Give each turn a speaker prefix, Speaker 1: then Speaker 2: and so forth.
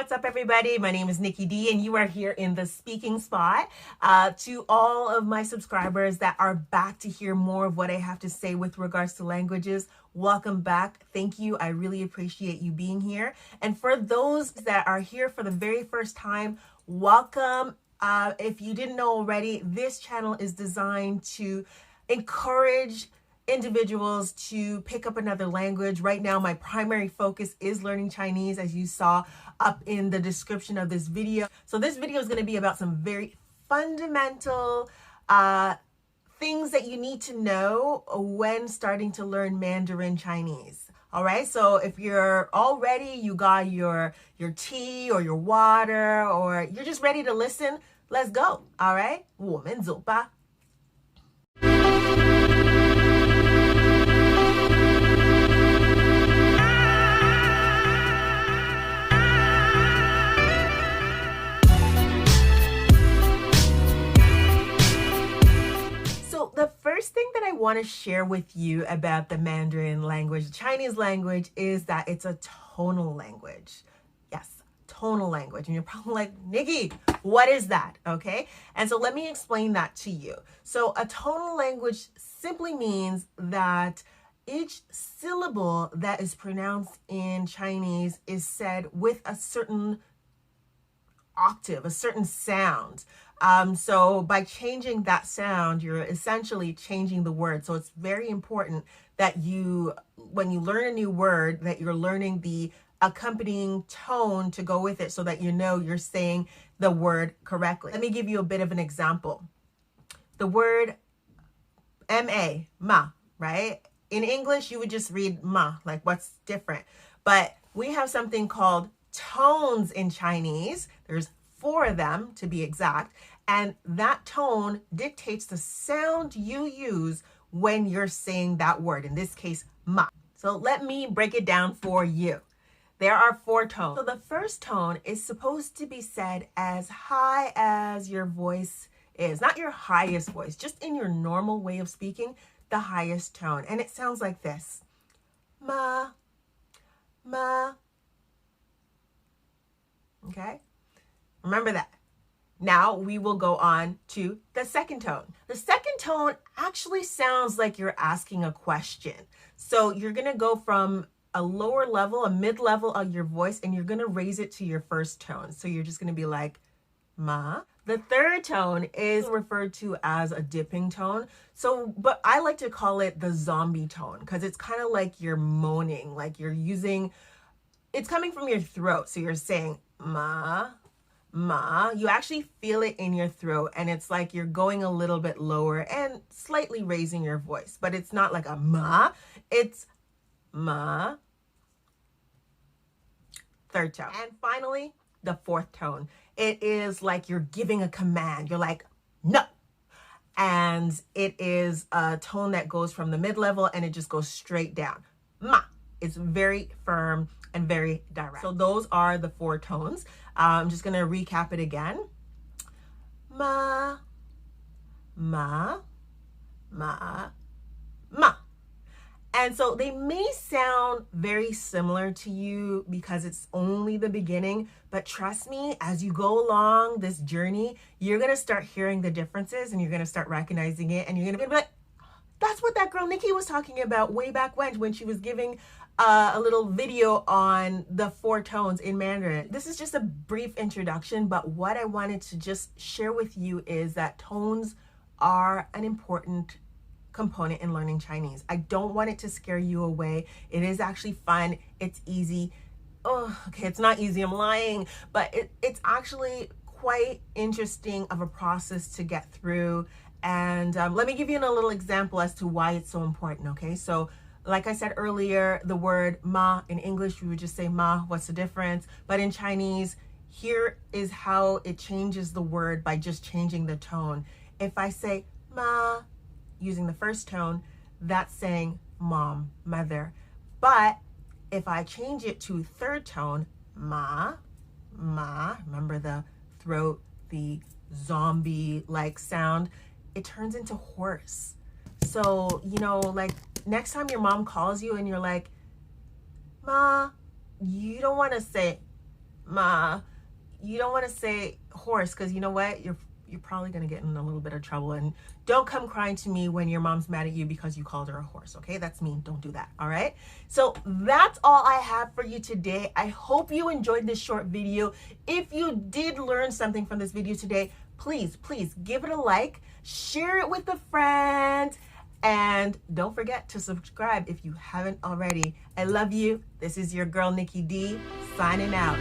Speaker 1: what's up, everybody? My name is Nikki D, and you are here in the speaking spot. To all of my subscribers that are back to hear more of what I have to say with regards to languages, welcome back. Thank you. I really appreciate you being here. And for those that are here for the very first time, welcome. If you didn't know already, this channel is designed to encourage individuals to pick up another language. Right now, my primary focus is learning Chinese, as you saw up in the description of this video. So this video is going to be about some very fundamental things that you need to know when starting to learn Mandarin Chinese. All right, so if you're all ready, you got your tea or your water, or you're just ready to listen, let's go. All right, 我们走吧。The first thing that I want to share with you about the Mandarin language, the Chinese language, is that it's a tonal language. Yes, tonal language. And you're probably like, Nikki, what is that? Okay. And so let me explain that to you. So a tonal language simply means that each syllable that is pronounced in Chinese is said with a certain octave, a certain sound. So by changing that sound, you're essentially changing the word. So it's very important that you, when you learn a new word, that you're learning the accompanying tone to go with it so that you know you're saying the word correctly. Let me give you a bit of an example. The word M-A, ma, right? In English, you would just read ma, like what's different? But we have something called tones in Chinese. There's 4 of them to be exact. And that tone dictates the sound you use when you're saying that word, in this case, ma. So let me break it down for you. There are 4 tones. So the first tone is supposed to be said as high as your voice is, not your highest voice, just in your normal way of speaking, the highest tone. And it sounds like this. Ma, ma. Okay? Remember that. Now we will go on to the second tone. The second tone actually sounds like you're asking a question. So you're going to go from a lower level, a mid-level of your voice, and you're going to raise it to your first tone. So you're just going to be like, ma. The third tone is referred to as a dipping tone. So, but I like to call it the zombie tone because it's kind of like you're moaning, like you're using, it's coming from your throat. So you're saying, ma. Ma, you actually feel it in your throat, and it's like you're going a little bit lower and slightly raising your voice, but it's not like a ma, it's ma. Third tone. And finally, the fourth tone. It is like you're giving a command. You're like, no. And it is a tone that goes from the mid-level and it just goes straight down. Ma. It's very firm and very direct. So those are the 4 tones. I'm just going to recap it again. Ma, ma, ma, ma. And so they may sound very similar to you because it's only the beginning, but trust me, as you go along this journey, you're going to start hearing the differences and you're going to start recognizing it, and you're going to be like, that's what that girl Nikki was talking about way back when she was giving a little video on the 4 tones in Mandarin. This is just a brief introduction, but what I wanted to just share with you is that tones are an important component in learning Chinese. I don't want it to scare you away. It is actually fun. It's easy. Oh, okay, it's not easy, I'm lying, but it's actually quite interesting of a process to get through. And let me give you a little example as to why it's so important, okay? So like I said earlier, the word ma in English, we would just say ma, what's the difference? But in Chinese, here is how it changes the word by just changing the tone. If I say ma, using the first tone, that's saying mom, mother. But if I change it to third tone, ma, ma, remember the throat, the zombie-like sound, it turns into horse. So, you know, like next time your mom calls you and you're like, ma, you don't want to say you don't want to say horse, because you know what? You're probably going to get in a little bit of trouble. And don't come crying to me when your mom's mad at you because you called her a horse, okay? That's mean. Don't do that, all right? So that's all I have for you today. I hope you enjoyed this short video. If you did learn something from this video today, please give it a like, share it with a friend, and don't forget to subscribe if you haven't already. I love you. This is your girl, Nikki D, signing out.